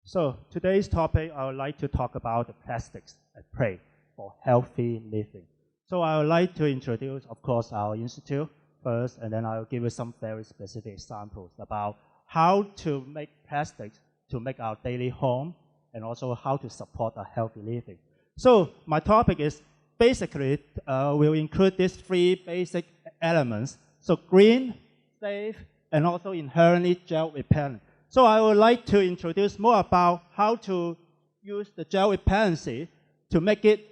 So today's topic, I would like to talk about the plastics at play for healthy living. So I would like to introduce, of course, our institute first, and then I'll give you some very specific examples about how to make plastics to make our daily home, and also how to support a healthy living. So my topic is basically will include these three basic elements. So green, safe, and also inherently gel repellent. So I would like to introduce more about how to use the gel repellency to make it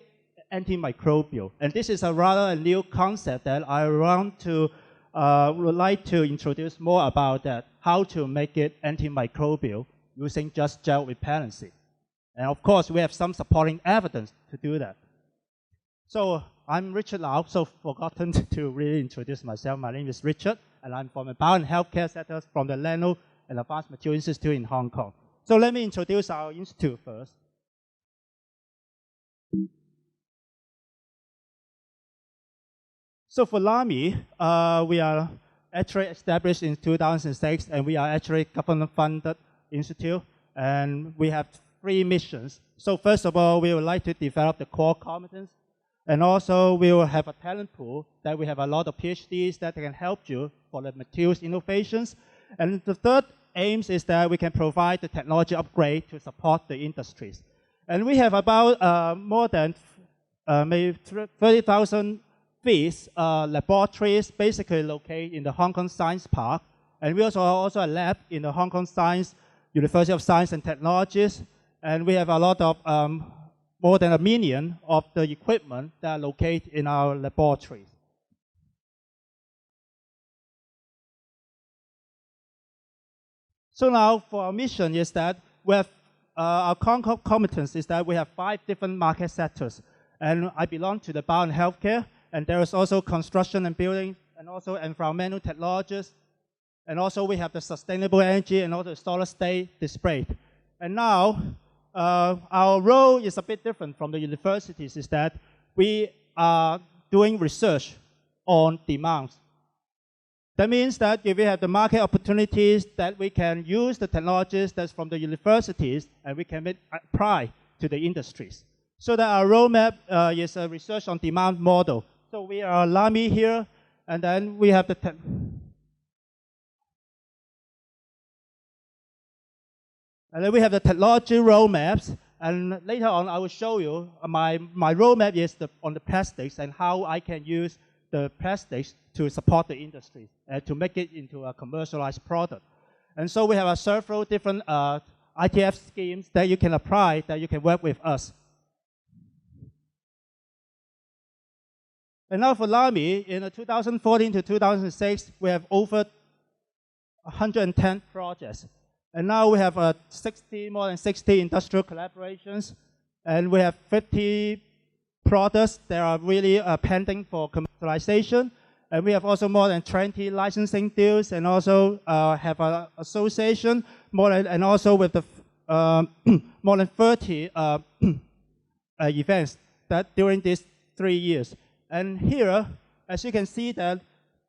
antimicrobial. And this is a rather new concept that I would like to introduce more about that, how to make it antimicrobial using just gel repellency. And of course, we have some supporting evidence to do that. So I'm Richard Lau, so forgotten to really introduce myself. My name is Richard, and I'm from the Bio and Healthcare Sector from the Nano and Advanced Material Institute in Hong Kong. So let me introduce our institute first. So for LAMI, we are actually established in 2006, and we are actually government-funded institute, and we have three missions. So first of all, we would like to develop the core competence, and also we will have a talent pool that we have a lot of PhDs that can help you for the materials innovations. And the third aims is that we can provide the technology upgrade to support the industries. And we have about more than maybe 30,000 feet laboratories basically located in the Hong Kong Science Park. And we also a lab in the Hong Kong University of Science and Technologies. And we have a lot of, more than 1 million of the equipment that are located in our laboratories. So now for our mission is that we have, our core competence is that we have 5 different market sectors. And I belong to the bio and healthcare, and there is also construction and building, and also environmental technologies. And also we have the sustainable energy and also solid state display. And now, our role is a bit different from the universities, is that we are doing research on demands. That means that if we have the market opportunities, that we can use the technologies that's from the universities, and we can apply to the industries. So that our roadmap is a research on demand model. So we are LAMI here, and then we have the technology roadmaps, and later on I will show you my roadmap is on the plastics and how I can use the plastics to support the industry and to make it into a commercialized product. And so we have several different ITF schemes that you can apply, that you can work with us. And now for LAMI, in 2014 to 2006, we have over 110 projects. And now we have more than 60 industrial collaborations, and we have 50 products that are really pending for commercialization. And we have also more than 20 licensing deals, and also have an association, and also with the more than 30 events that during these 3 years. And here, as you can see that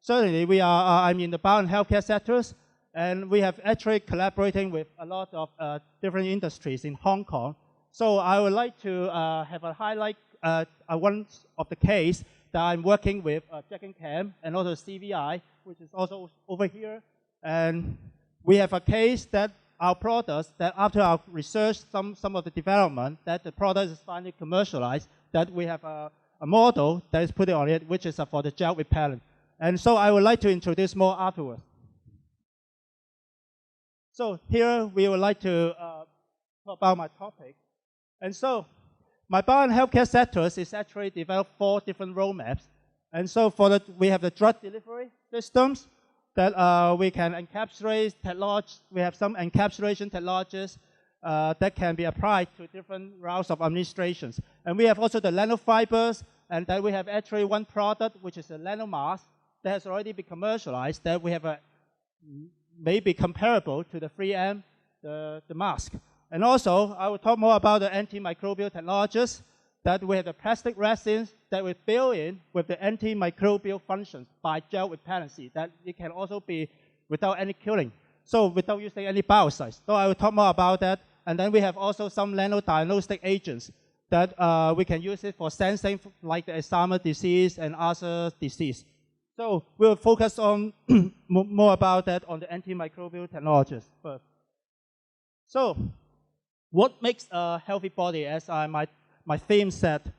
certainly we are, I'm in the bio and healthcare sectors, and we have actually collaborating with a lot of different industries in Hong Kong. So I would like to have a highlight one of the case that I'm working with Injecting and also CVI, which is also over here. And we have a case that our products, that after our research, some of the development, that the product is finally commercialized, that we have a model that is put on it, which is for the gel repellent. And so I would like to introduce more afterwards. So here we would like to talk about my topic. And so my bio and healthcare sectors is actually developed 4 different roadmaps. And so we have the drug delivery systems that we can encapsulate technology. We have some encapsulation technologies that can be applied to different routes of administrations. And we have also the nanofibers, and then we have actually one product, which is a nanomask, that has already been commercialized, that we have a maybe comparable to the 3M, the mask. And also, I will talk more about the antimicrobial technologies, that we have the plastic resins that we fill in with the antimicrobial functions by gel repellency, that it can also be without any killing, so without using any biocides. So I will talk more about that. And then we have also some nano-diagnostic agents that we can use it for sensing, like the Alzheimer's disease and other disease. So we'll focus on more about that on the antimicrobial technologies first. So what makes a healthy body, as my theme said?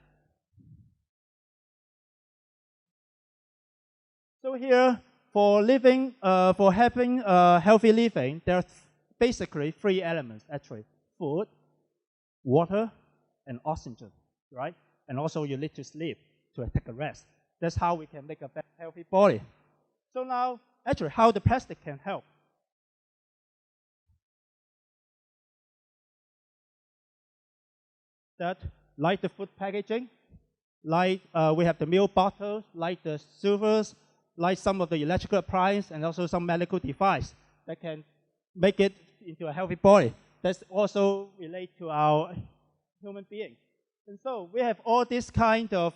So here, for having healthy living, there are basically 3 elements, actually: food, water, and oxygen, right? And also you need to sleep to take a rest. That's how we can make a healthy body. So now, actually, how the plastic can help. That, like the food packaging, like we have the milk bottles, like the silvers, like some of the electrical appliances, and also some medical device that can make it into a healthy body. That's also related to our human being. And so we have all these kind of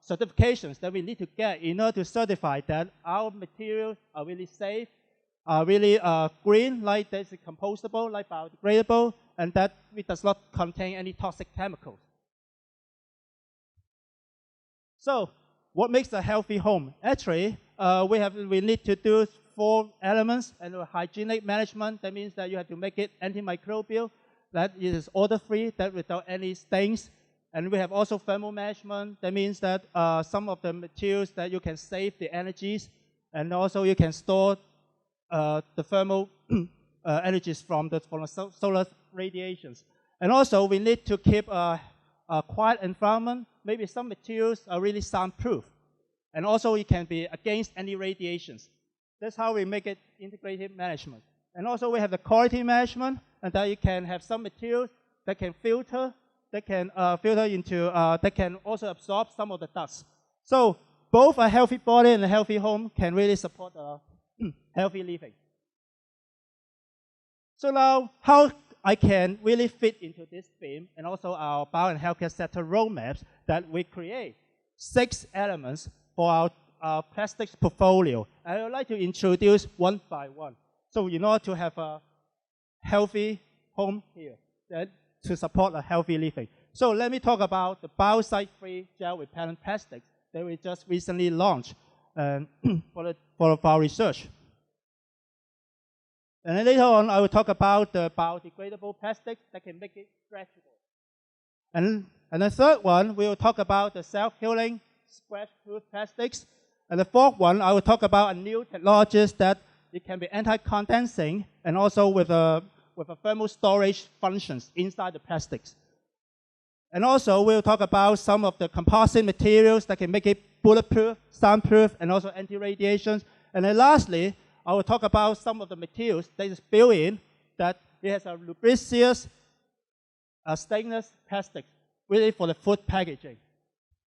certifications that we need to get in order to certify that our materials are really safe, are really green, like that's compostable, like biodegradable, and that it does not contain any toxic chemicals. So what makes a healthy home? Actually, we need to do 4 elements, and hygienic management. That means that you have to make it antimicrobial, that it is odor-free, that without any stains. And we have also thermal management. That means that some of the materials that you can save the energies, and also you can store the thermal energies from the solar radiations. And also we need to keep a quiet environment. Maybe some materials are really soundproof. And also it can be against any radiations. That's how we make it integrated management. And also we have the quality management, and that you can have some materials that can filter, that can that can also absorb some of the dust. So both a healthy body and a healthy home can really support a healthy living. So now, how I can really fit into this theme, and also our bio and healthcare sector roadmaps, that we create 6 elements for our plastics portfolio. I would like to introduce one by one. So in order to have a healthy home here, to support a healthy living. So let me talk about the biocide-free gel repellent plastics that we just recently launched for our research. And then later on, I will talk about the biodegradable plastics that can make it stretchable. And the third one, we will talk about the self-healing scratch-proof plastics. And the fourth one, I will talk about a new technologies that it can be anti-condensing, and also with a thermal storage functions inside the plastics. And also, we'll talk about some of the composite materials that can make it bulletproof, soundproof, and also anti-radiation. And then lastly, I will talk about some of the materials that is built in, that it has a lubricious stainless plastic, really for the food packaging.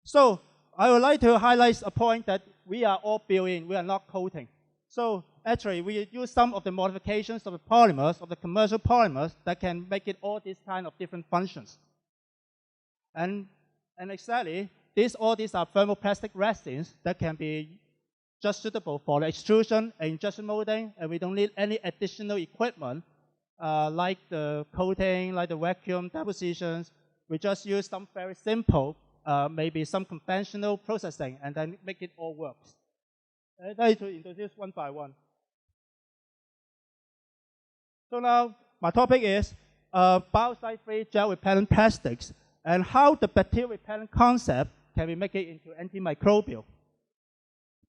So I would like to highlight a point that we are all built in, we are not coating. So actually, we use some of the modifications of the polymers, of the commercial polymers, that can make it all these kind of different functions. And exactly, all these are thermoplastic resins that can be just suitable for the extrusion and injection molding, and we don't need any additional equipment like the coating, like the vacuum depositions. We just use some very simple, maybe some conventional processing, and then make it all works. I'd like to introduce one by one. So now, my topic is biocide-free gel repellent plastics, and how the bacterial repellent concept can we make it into antimicrobial.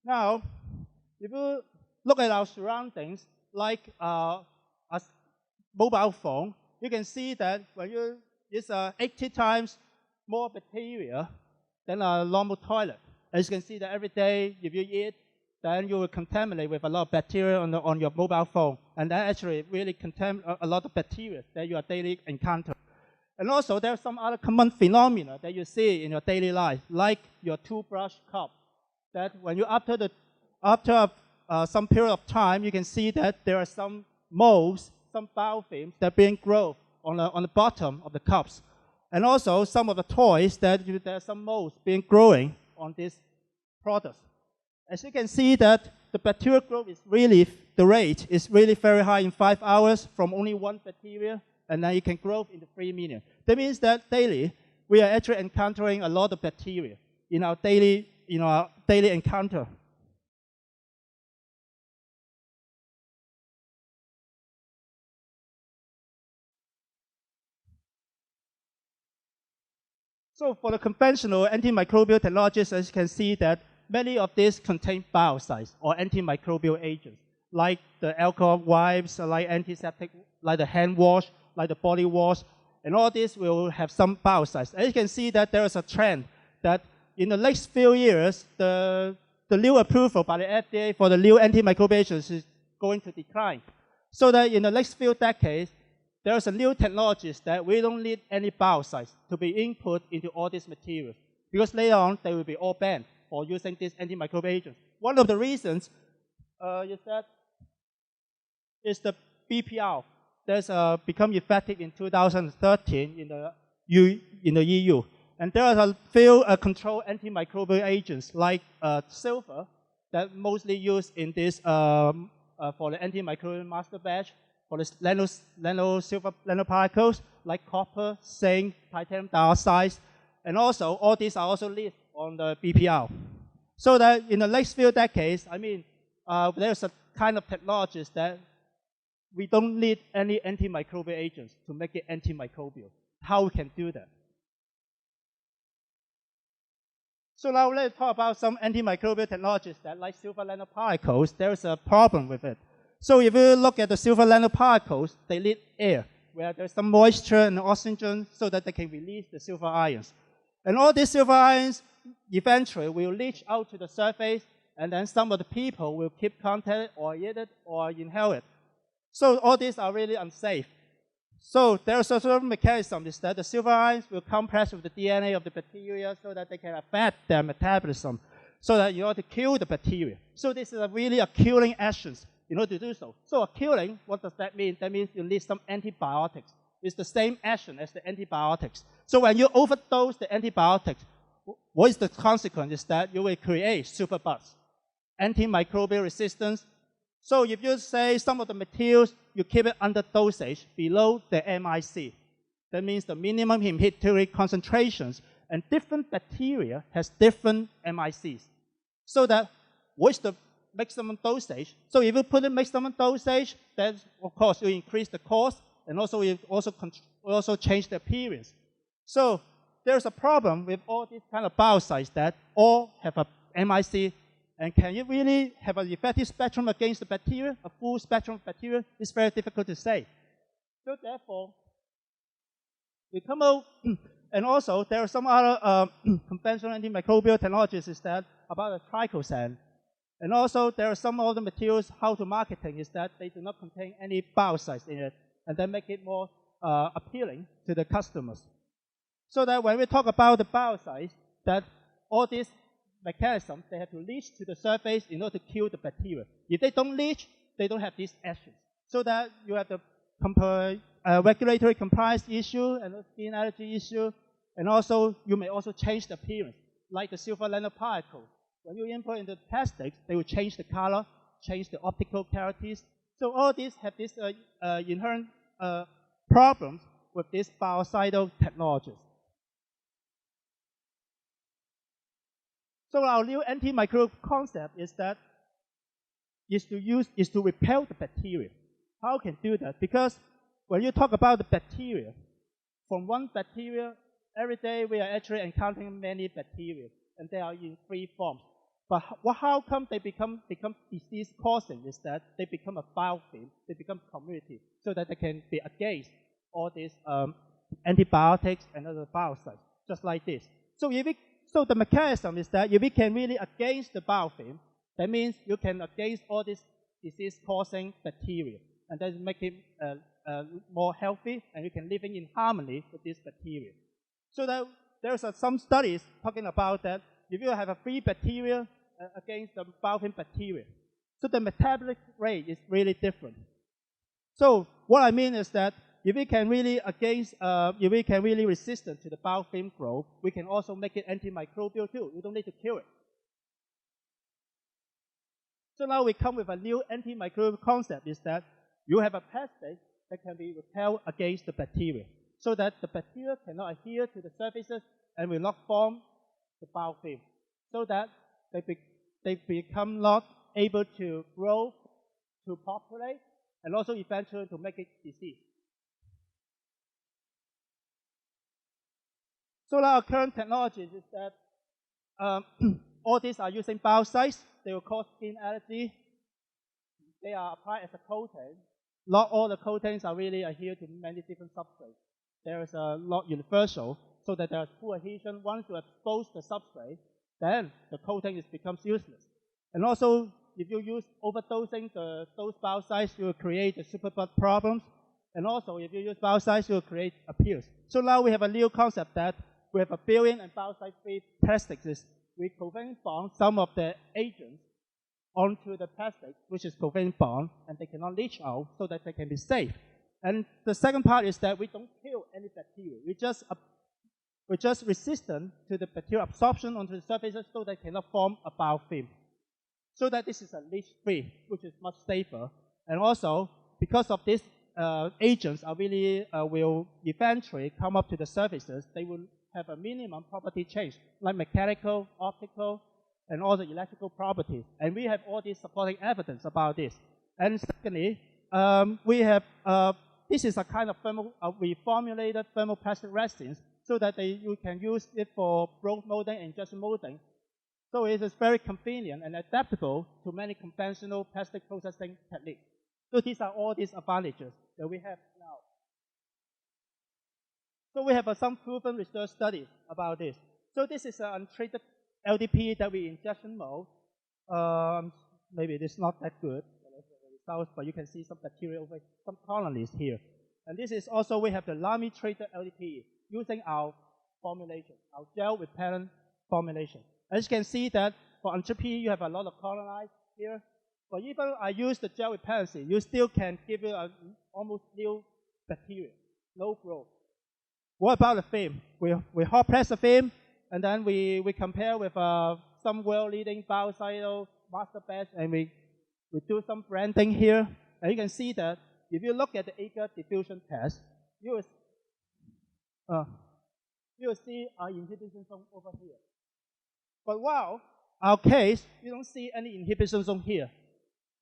Now, if you look at our surroundings, like a mobile phone, you can see that when it's 80 times more bacteria than a normal toilet. As you can see that every day, if you eat, then you will contaminate with a lot of bacteria on your mobile phone. And that actually really contaminates a lot of bacteria that you are daily encounter. And also, there are some other common phenomena that you see in your daily life, like your toothbrush cup. That when you after some period of time, you can see that there are some molds, some biofilms that are being grown on the bottom of the cups. And also, some of the toys that there are some molds being growing on these products. As you can see that the bacterial growth is really, the rate is really very high in 5 hours from only one bacteria and then it can grow in the free medium. That means that daily, we are actually encountering a lot of bacteria in our daily encounter. So for the conventional antimicrobial technologies, as you can see that many of these contain biocides or antimicrobial agents, like the alcohol wipes, like antiseptic, like the hand wash, like the body wash, and all this will have some biocides. As you can see that there is a trend that in the next few years, the new approval by the FDA for the new antimicrobial agents is going to decline. So that in the next few decades, there's a new technologies that we don't need any biocides to be input into all these materials, because later on they will be all banned for using these antimicrobial agents. One of the reasons is the BPR that's become effective in 2013 in the EU. And there are a few controlled antimicrobial agents like silver that mostly used in this for the antimicrobial master batch, for the silver nanoparticles like copper, zinc, titanium dioxide, and also all these are also listed on the BPR. So that in the next few decades, there's a kind of technologies that we don't need any antimicrobial agents to make it antimicrobial. How we can do that? So now let's talk about some antimicrobial technologies that, like silver nanoparticles, there's a problem with it. So if you look at the silver nanoparticles, they need air, where there's some moisture and oxygen so that they can release the silver ions. And all these silver ions eventually will leach out to the surface, and then some of the people will keep contact or eat it or inhale it. So all these are really unsafe. So there's a certain mechanism is that the silver ions will compress with the DNA of the bacteria so that they can affect their metabolism, so that in order to kill the bacteria. So this is really a killing action in order to do so. So a killing, what does that mean? That means you need some antibiotics. It's the same action as the antibiotics. So when you overdose the antibiotics, what is the consequence? Is that you will create superbugs, antimicrobial resistance. So if you say some of the materials, you keep it under dosage below the MIC. That means the minimum inhibitory concentrations, and different bacteria has different MICs. So that what's the maximum dosage? So if you put in maximum dosage, then of course you increase the cost, and also you also change the appearance. So there's a problem with all these kind of biocides that all have a MIC. And can you really have an effective spectrum against the bacteria, a full spectrum of bacteria? It's very difficult to say. So therefore, we come out, and also there are some other conventional antimicrobial technologies is that about the triclosan. And also there are some other materials, how to marketing is that they do not contain any biocides in it, and then make it more appealing to the customers. So that when we talk about the biocides, that all these mechanisms, they have to leach to the surface in order to kill the bacteria. If they don't leach, they don't have these actions. So that you have the regulatory compliance issue and the skin allergy issue, and also you may also change the appearance, like the silver nanoparticles. When you input into the plastics, they will change the color, change the optical characteristics. So all these have these inherent problems with these biocidal technologies. So our new antimicrobial concept is to repel the bacteria. How can do that? Because when you talk about the bacteria, from one bacteria, every day we are actually encountering many bacteria, and they are in three forms. But how come they become disease causing? Is that they become a biofilm, they become community, so that they can be against all these antibiotics and other biocides, just like this. So the mechanism is that if we can really against the biofilm, that means you can against all these disease-causing bacteria, and then make it more healthy, and you can live in harmony with this bacteria. So that there's some studies talking about that if you have a free bacteria against the biofilm bacteria, so the metabolic rate is really different. So what I mean is that if we can really resistant to the biofilm growth, we can also make it antimicrobial too. We don't need to kill it. So now we come with a new antimicrobial concept is that you have a plastic that can be repelled against the bacteria, so that the bacteria cannot adhere to the surfaces and will not form the biofilm, so that they become not able to grow, to populate, and also eventually to make it disease. So now our current technologies is that all these are using biocides. They will cause skin allergy. They are applied as a coating. Not all the coatings are really adhere to many different substrates. There is a not universal, so that there is full adhesion. Once you expose the substrate, then the coating becomes useless. And also, if you use overdosing those biocides, you will create the superbud problems. And also, if you use biocides, you will create appeals. So now we have a new concept that we have a billion and biocide-free plastics. We covalent bond some of the agents onto the plastic, which is covalent bond, and they cannot leach out, so that they can be safe. And the second part is that we don't kill any bacteria. We're just resistant to the bacterial absorption onto the surfaces, so they cannot form a biofilm. So that this is a leach-free, which is much safer. And also, because of these agents are really will eventually come up to the surfaces, they will have a minimum property change, like mechanical, optical, and all the electrical properties. And we have all these supporting evidence about this. And secondly, we have, this is a kind of reformulated thermoplastic resins, so that you can use it for blow molding and injection molding. So it is very convenient and adaptable to many conventional plastic processing techniques. So these are all these advantages that we have now. So we have some proven research studies about this. So this is an untreated LDPE that we injection mold. Maybe it is not that good, but you can see some bacteria over some colonies here. And this is also, we have the Lamy treated LDPE using our formulation, our gel repellent formulation. As you can see that for UntraPE, you have a lot of colonies here. But even I use the gel repellency, you still can give it an almost new bacteria, no growth. What about the film? We hot press the film, and then we compare with some world-leading biocidal master batch, and we do some branding here. And you can see that if you look at the agar diffusion test, you will see our inhibition zone over here. But wow, our case, you don't see any inhibition zone here.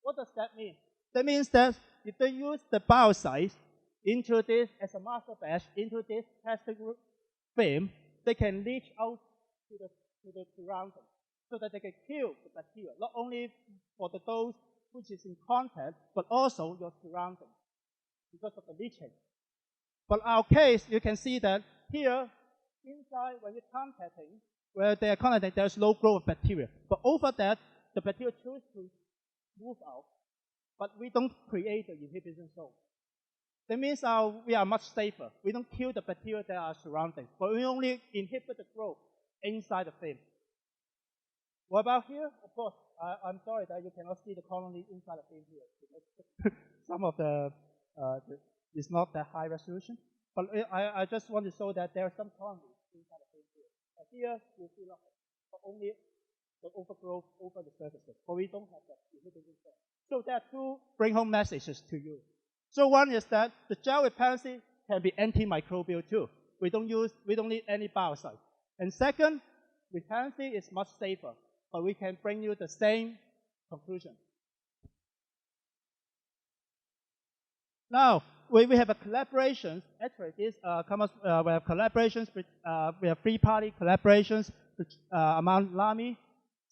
What does that mean? That means that if they use the biocides into this as a master batch, into this plastic film, they can leach out to the surrounding, so that they can kill the bacteria, not only for the dose which is in contact, but also your surrounding, because of the leaching. But our case, you can see that here, inside, when you're contacting, where they are contacting, there's low growth of bacteria. But over that, the bacteria choose to move out, but we don't create the inhibition zone. That means we are much safer. We don't kill the bacteria that are surrounding, but we only inhibit the growth inside the film. What about here? Of course, I'm sorry that you cannot see the colony inside the film here, because some of it's not that high resolution. But I just want to show that there are some colonies inside the film here. And here, you see nothing, but only the overgrowth over the surfaces. But we don't have that inhibition zone. So there are two bring-home messages to you. So one is that the gel repellency can be antimicrobial too. We don't need any biocide. And second, repellency is much safer, but we can bring you the same conclusion. Now, we have a collaboration. Actually, this we have collaborations with, we have three-party collaborations among Lamy,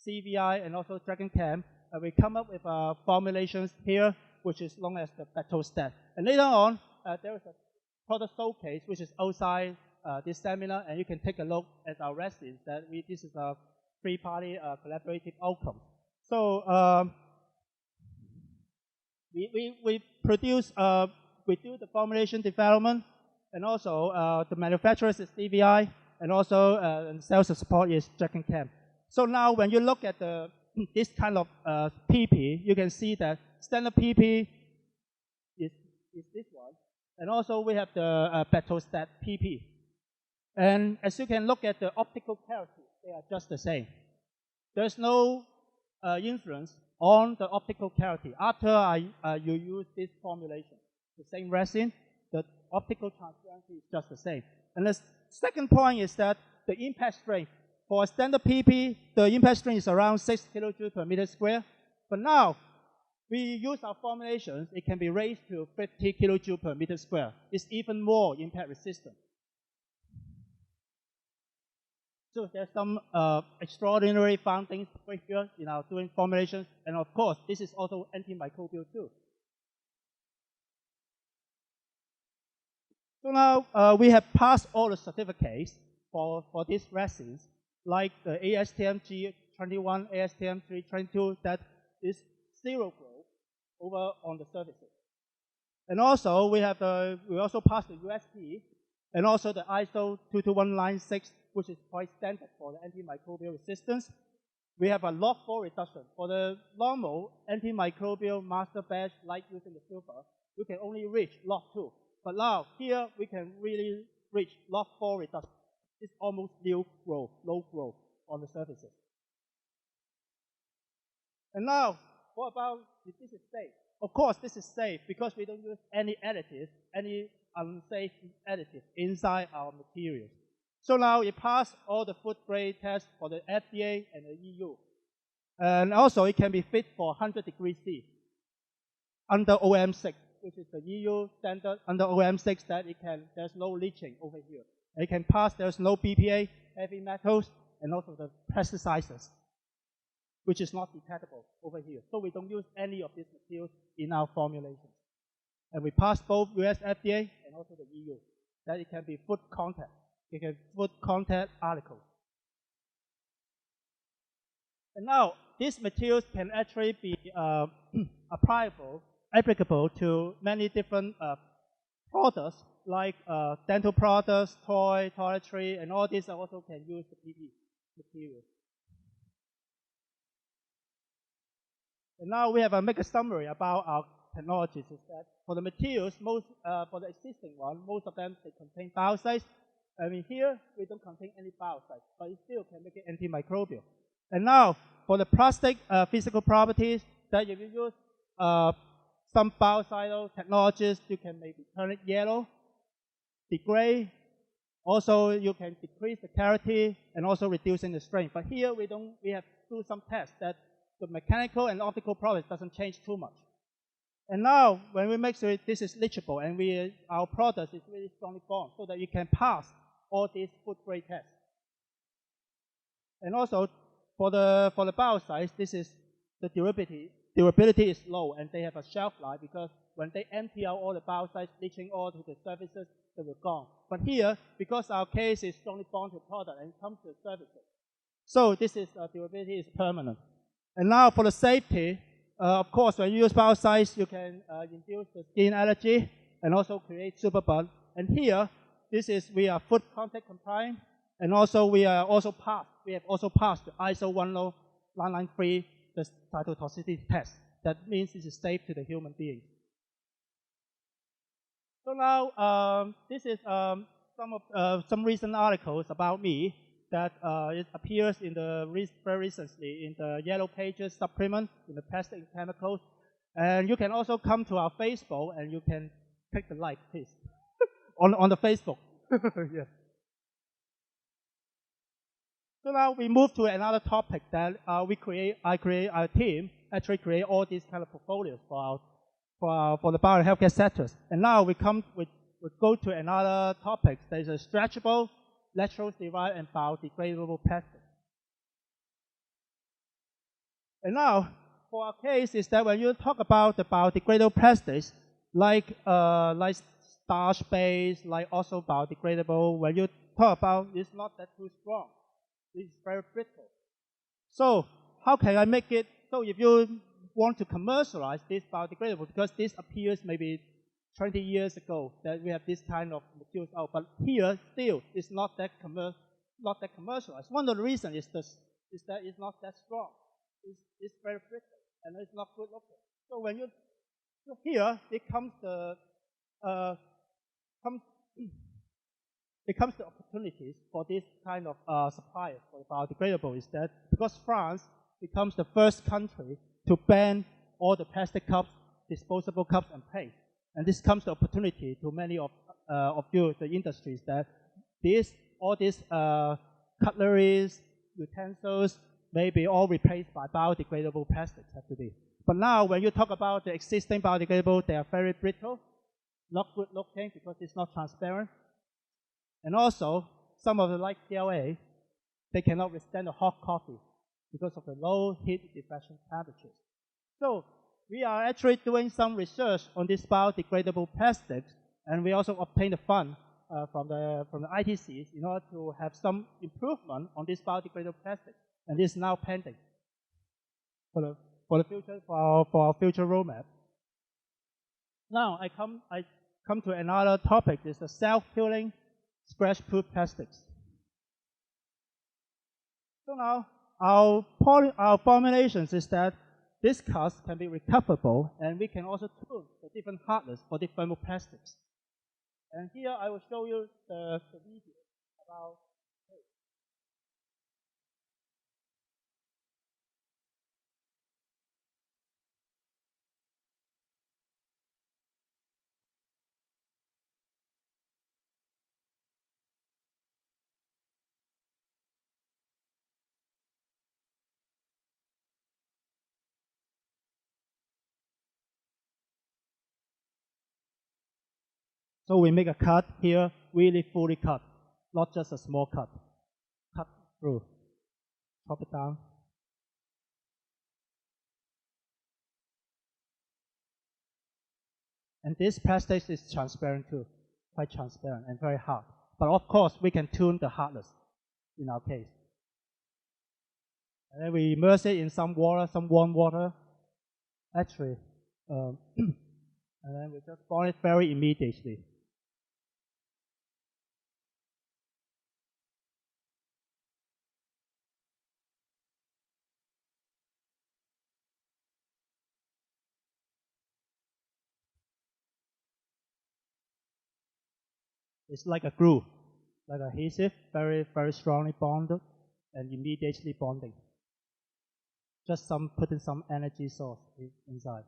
CVI, and also DragonChem. We come up with formulations here, which is known as the Betostat. And later on, there is a product showcase, which is outside this seminar, and you can take a look at our resins. This is a three-party collaborative outcome. So we produce, we do the formulation development, and also the manufacturers is CVI, and also sales and support is DragonChem. So now when you look at this kind of PP, you can see that standard PP is this one. And also we have the Betostat PP. And as you can look at the optical clarity, they are just the same. There's no influence on the optical clarity after you use this formulation. the same resin, the optical transparency is just the same. And the second point is that the impact strength. For a standard PP, the impact strength is around 6 kilojoules per meter square. But now, we use our formulations, it can be raised to 50 kilojoules per meter square. It's even more impact resistant. So there's some extraordinary findings over here in our doing formulations. And of course, this is also antimicrobial too. So now we have passed all the certificates for these resins, like the ASTM G21, ASTM G22, that is zero growth over on the surfaces. And also we also passed the USP and also the ISO 22196, which is quite standard for the antimicrobial resistance. We have a log 4 reduction. For the normal antimicrobial master batch, like using the silver, you can only reach log 2. But now, here, we can really reach log 4 reduction. It's almost nil growth, low growth on the surfaces. And now, what about if this is safe? Of course, this is safe because we don't use any additives, any unsafe additives inside our materials. So now it passed all the food grade tests for the FDA and the EU. And also it can be fit for 100 degrees C under OM6, which is the EU standard under OM6 that there's no leaching over here. It can pass, there's no BPA, heavy metals, and also the pesticides, which is not detectable over here. So we don't use any of these materials in our formulations. And we pass both US FDA and also the EU, that it can be food contact. It can food contact articles. And now, these materials can actually be applicable to many different products, like dental products, toiletry, and all these also can use the PP materials. And now we have make a summary about our technologies. Is that for the materials, for the existing one, most of them they contain biocides. I mean, here we don't contain any biocides, but it still can make it antimicrobial. And now, for the plastic physical properties, that if you use some biocidal technologies, you can maybe turn it yellow, degrade. Also, you can decrease the clarity and also reducing the strength. But here we have to do some tests that the mechanical and optical properties doesn't change too much. And now, when we make sure this is leachable and our product is really strongly bond, so that you can pass all these food grade tests. And also, for the biocides, this is the durability is low, and they have a shelf life because when they empty out all the biocides, leaching all to the surfaces, they will gone. But here, because our case is strongly bonded to product and it comes to the surfaces, so this is durability is permanent. And now for the safety, of course, when you use biocides, you can induce the skin allergy and also create superbug. And here, we are food contact compliant, and also we have also passed the ISO 10993, the cytotoxicity test. That means this is safe to the human being. So now, this is some recent articles about me that it appears in very recently in the Yellow Pages supplement in the plastic and chemicals. And you can also come to our Facebook and you can click the like, please, on the Facebook. Yes. So now we move to another topic that our team actually create all these kind of portfolios for the bio and healthcare sectors. And now we go to another topic that is a stretchable, lactose derived and biodegradable plastic. And now, for our case, is that when you talk about the biodegradable plastics, like starch-based, like also biodegradable, when you talk about it's not that too strong. It's very brittle. So how can I make it? So if you want to commercialize this biodegradable, because this appears maybe 20 years ago that we have this kind of materials out, but here still it's not that commercialized. One of the reasons is that it's not that strong. It's very brittle and it's not good looking. So when you here it comes the opportunities for this kind of suppliers for the biodegradable is that because France becomes the first country to ban all the plastic cups, disposable cups, and plates. And this comes to opportunity to many of you, the industries, that all these cutleries, utensils, may be all replaced by biodegradable plastics, have to be. But now, when you talk about the existing biodegradable, they are very brittle, not good looking because it's not transparent. And also, some of the like PLA, they cannot withstand the hot coffee because of the low heat diffraction temperatures. So we are actually doing some research on these biodegradable plastics, and we also obtained a fund from the ITCs in order to have some improvement on this biodegradable plastic, and this is now pending for the future, for our future roadmap. Now I come to another topic. Is the self-healing scratch-proof plastics. So now our formulations is that this cast can be recoverable, and we can also tune the different hardness for the thermoplastics. And here I will show you the video about this. So we make a cut here, really fully cut, not just a small cut. Cut through, chop it down. And this plastic is transparent too, quite transparent and very hard. But of course, we can tune the hardness in our case. And then we immerse it in some water, some warm water. Actually, and then we just burn it very immediately. It's like a glue, like adhesive, very, very strongly bonded and immediately bonding. Just putting some energy source inside.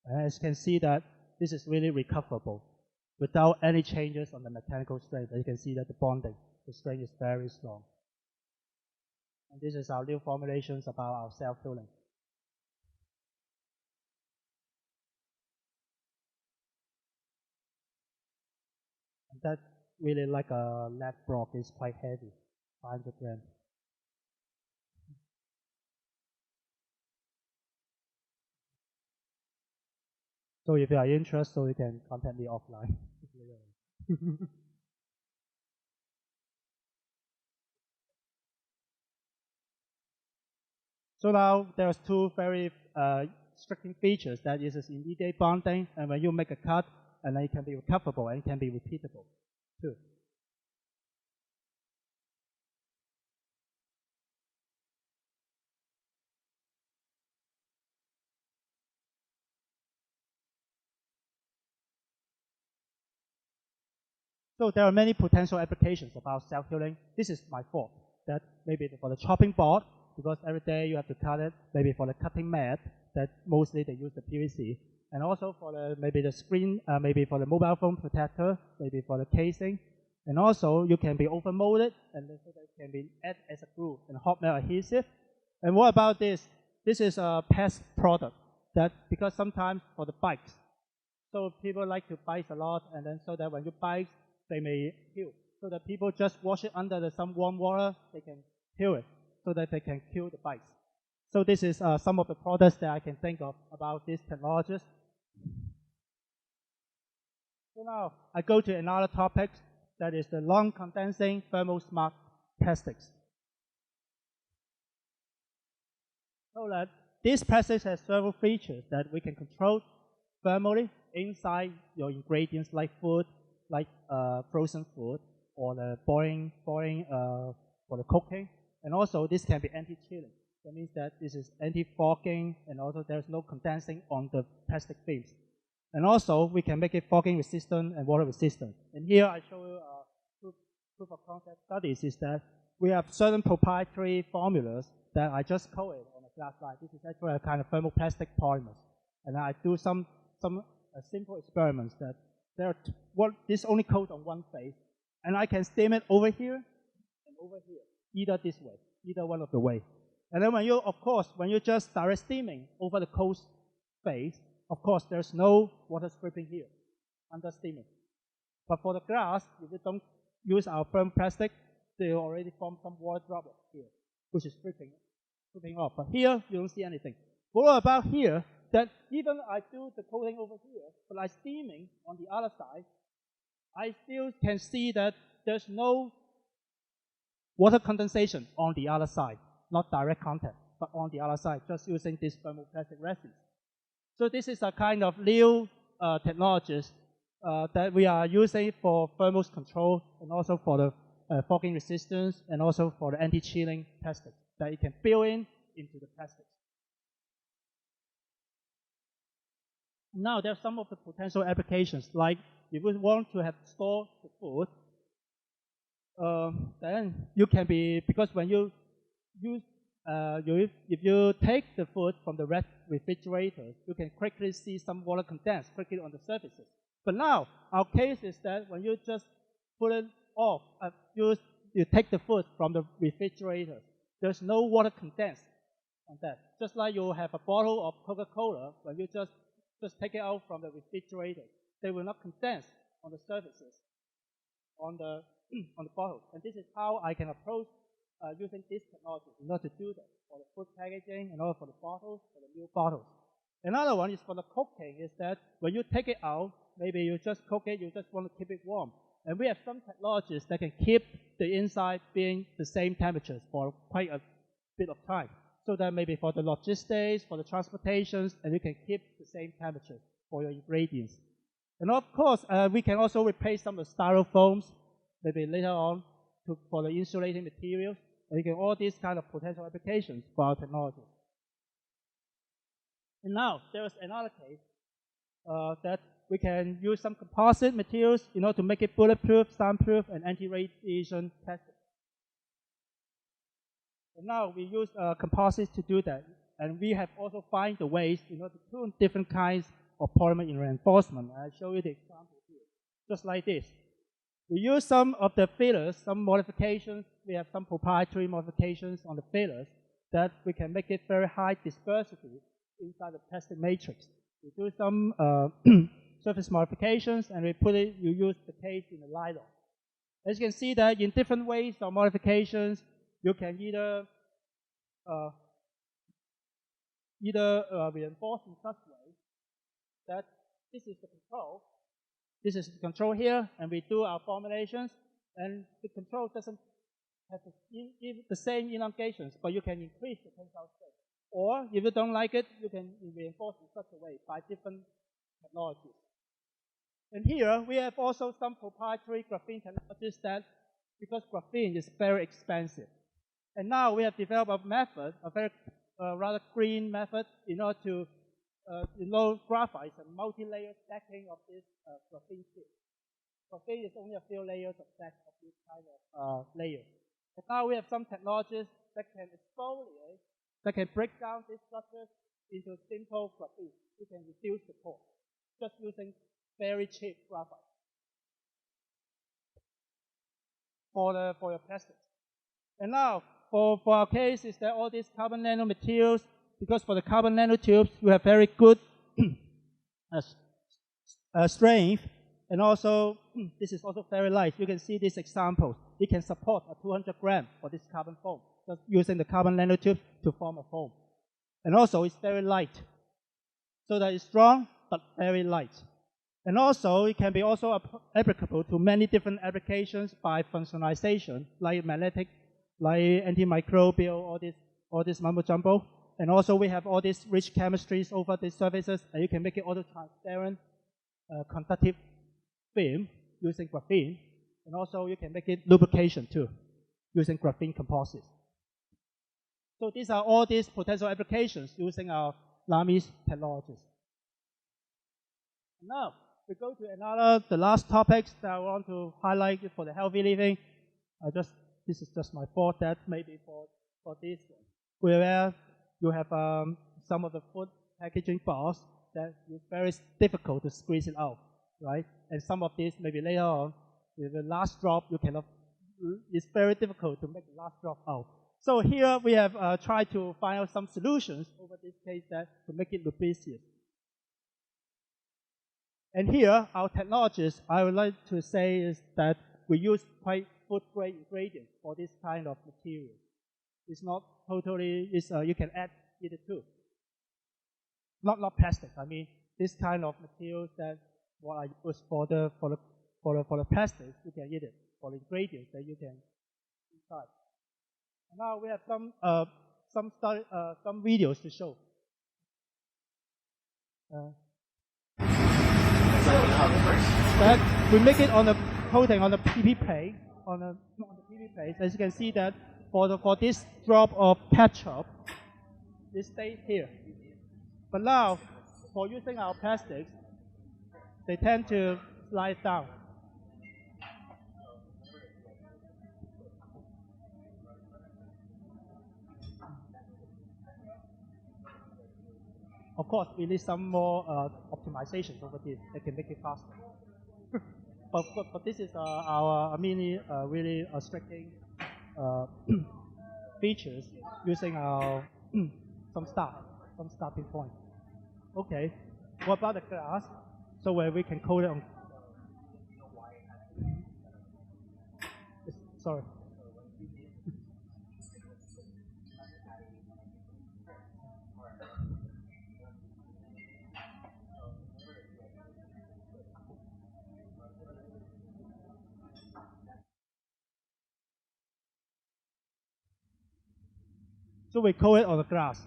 And as you can see that this is really recoverable without any changes on the mechanical strength. You can see that the bonding, the strength is very strong. And this is our new formulations about our self-healing. And that really like a lead block is quite heavy, 500 grams. So if you are interested, you can contact me offline. So now there's two very striking features. That is immediate bonding, and when you make a cut, and then it can be recoverable and it can be repeatable too. So there are many potential applications about self-healing. This is my fault. That maybe for the chopping board, because every day you have to cut it. Maybe for the cutting mat, that mostly they use the PVC. And also for maybe the screen, maybe for the mobile phone protector, maybe for the casing. And also you can be overmolded, and so that it can be added as a glue and hot melt adhesive. And what about this? This is a pest product that because sometimes for the bikes, so people like to bike a lot, and then so that when you bike, they may heal. So that people just wash it under some warm water, they can heal it, so that they can kill the bites. So this is some of the products that I can think of about these technologies. So now I go to another topic, that is the long-condensing thermal smart plastics. So that this plastics has several features that we can control thermally inside your ingredients like food, like frozen food, or the boiling for the cooking. And also this can be anti-chilling. That means that this is anti-fogging, and also there's no condensing on the plastic films. And also, we can make it fogging resistant and water resistant. And here I show you proof of concept studies is that we have certain proprietary formulas that I just coated on a glass slide. This is actually a kind of thermoplastic polymers. And I do some simple experiments that this only coats on one face. And I can steam it over here and over here, either this way, either one of the way. And then when you just direct steaming over the cold face, of course, there's no water stripping here under steaming. But for the glass, if you don't use our firm plastic, they already form some water droplets here, which is stripping off. But here, you don't see anything. But what about here, that even I do the coating over here, but I'm steaming on the other side, I still can see that there's no water condensation on the other side, not direct contact, but on the other side, just using this thermoplastic resin. So this is a kind of new technologies that we are using for thermal control and also for the fogging resistance and also for the anti-chilling plastic that you can build into the plastics. Now there's some of the potential applications, like if you want to have store the food, then you can be, because when you use if you take the food from the refrigerator, you can quickly see some water condense quickly on the surfaces. But now, our case is that when you just put it off, you take the food from the refrigerator, there's no water condense on that. Just like you have a bottle of Coca-Cola, when you just take it out from the refrigerator, they will not condense on the surfaces, on the bottle. And this is how I can approach using this technology in order to do that for the food packaging and also for the bottles, for the new bottles. Another one is for the cooking, is that when you take it out, maybe you just cook it, you just want to keep it warm. And we have some technologies that can keep the inside being the same temperatures for quite a bit of time. So that maybe for the logistics, for the transportations, and you can keep the same temperatures for your ingredients. And of course, we can also replace some of the styrofoams, maybe later on, for the insulating materials. And you can all these kind of potential applications for our technology. And now, there's another case that we can use some composite materials in order to make it bulletproof, soundproof, and anti-radiation plastic. And now we use composites to do that. And we have also found the ways in order to tune different kinds of polymer in reinforcement. I'll show you the example here, just like this. We use some of the fillers, some modifications. We have some proprietary modifications on the fillers that we can make it very high dispersity inside the plastic matrix. We do some surface modifications, and you use the case in the nylon. As you can see that in different ways of modifications, you can either reinforce in such way that this is the control. This is the control here, and we do our formulations, and the control doesn't have the same elongations, but you can increase the tensile strength. Or if you don't like it, you can reinforce in such a way by different technologies. And here we have also some proprietary graphene technologies that, because graphene is very expensive. And now we have developed a method, a very rather green method, in order to graphite is a multi-layer stacking of this graphene chip. Graphene is only a few layers of stack of this kind of layer. But now we have some technologies that can exfoliate, that can break down these structures into simple graphene. You can reduce the cost just using very cheap graphite for your plastics. And now for our case is that all these carbon nanomaterials, because for the carbon nanotubes, we have very good strength, and also this is also very light. You can see this example. It can support a 200 gram for this carbon foam, just using the carbon nanotube to form a foam. And also it's very light, so that it's strong but very light. And also it can be also applicable to many different applications by functionalization, like magnetic, like antimicrobial, all this mumbo jumbo. And also we have all these rich chemistries over these surfaces, and you can make it auto-transparent conductive film using graphene. And also you can make it lubrication too, using graphene composites. So these are all these potential applications using our LAMI's technologies. Now, we go to the last topics that I want to highlight for the healthy living. This is just my thought that maybe for this one, where you have some of the food packaging box that is very difficult to squeeze it out, right? And some of these maybe later on, with the last drop, you cannot. It's very difficult to make the last drop out. So here we have tried to find out some solutions over this case that to make it lubricious. And here, our technologies, I would like to say is that we use quite food-grade ingredients for this kind of material. It's not totally, you can add it too. Not plastic, I mean, this kind of materials that what I use for the plastics, you can eat it. For the ingredients that you can inside. And now we have some videos to show. That we make it on the coating on the PP plate, on the PP plate. As you can see that for this drop of ketchup, it stays here. But now, for using our plastics, they tend to slide down. Of course, we need some more optimizations over this that can make it faster. but this is our mini really restricting features using our some starting point. Okay, what about the glass? So where we can coat it on. Sorry. So we coat it on the glass.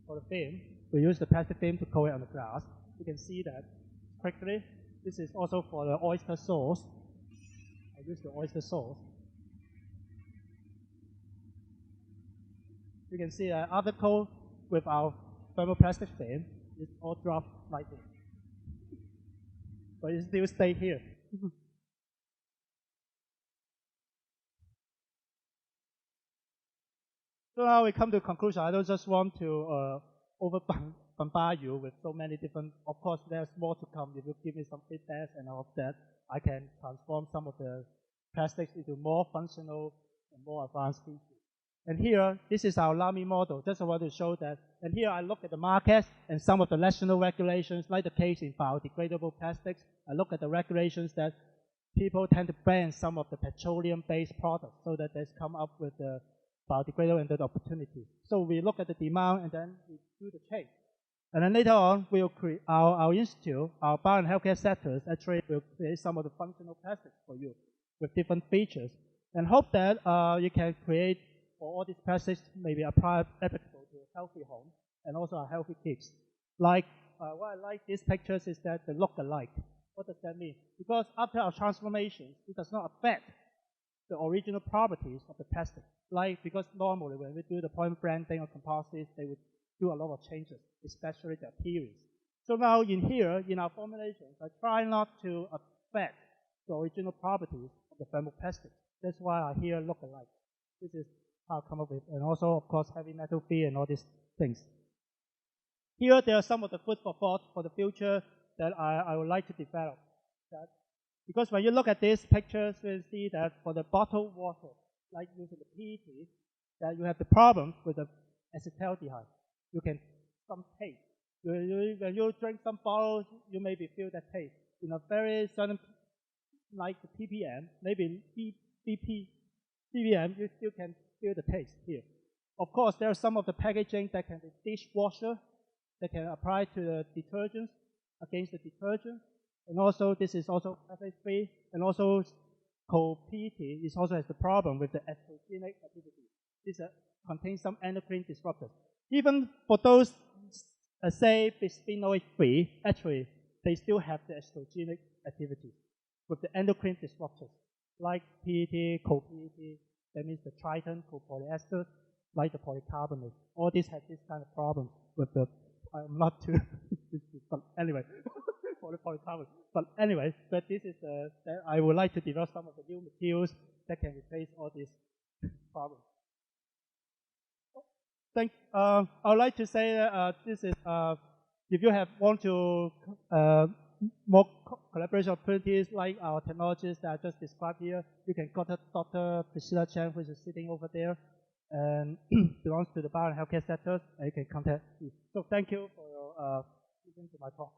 For the film, we use the plastic film to coat it on the glass. You can see that quickly. This is also for the oyster sauce. I use the oyster sauce. You can see that after coat with our thermoplastic film, it all drops like this. But it still stays here. So now we come to a conclusion. I don't just want to bombard you with so many different. Of course, there's more to come. If you give me some feedback and all of that, I can transform some of the plastics into more functional and more advanced features. And here, this is our LAMI model. Just I want to show that. And here I look at the market and some of the national regulations, like the case in biodegradable plastics. I look at the regulations that people tend to ban some of the petroleum-based products so that they come up with the biodegradable and the opportunity. So we look at the demand and then we do the change. And then later on, we'll create our institute, our bio and healthcare sectors actually will create some of the functional plastics for you with different features. And hope that you can create for all these plastics maybe applicable to a healthy home and also our healthy kids. Like, what I like these pictures is that they look alike. What does that mean? Because after our transformations, it does not affect the original properties of the plastic. Like, because normally when we do the point branding or composites, they would do a lot of changes, especially the appearance. So now in here, in our formulations, I try not to affect the original properties of the thermoplastic. That's why I here look alike. This is how I come up with, and also, of course, heavy metal free and all these things. Here, there are some of the food for thought for the future that I would like to develop. Because when you look at these pictures, you see that for the bottled water, like using the PET, that you have the problem with the acetaldehyde. You can some taste. When you drink some bottles, you maybe feel that taste. In a very certain, like the ppm, maybe ppm, you still can feel the taste here. Of course, there are some of the packaging that can be dishwasher, that can apply to the detergents, against the detergent. And also, this is also plastic-free, and also co-PET is also has the problem with the estrogenic activity. This contains some endocrine disruptors. Even for those, say, bisphenol-free, actually, they still have the estrogenic activity with the endocrine disruptors, like PET, co-PET, that means the triton, copolyester, like the polycarbonate. All these have this kind of problem with the, I'm not too, but anyway, for the polycarbonate. problem. But anyway, but this is that I would like to develop some of the new materials that can replace all these problems. I would like to say that this is if you want to more collaboration opportunities like our technologies that I just described here, you can contact Dr. Priscilla Chen, who is sitting over there, and belongs to the bio and healthcare sectors, and you can contact me. So thank you for listening to my talk.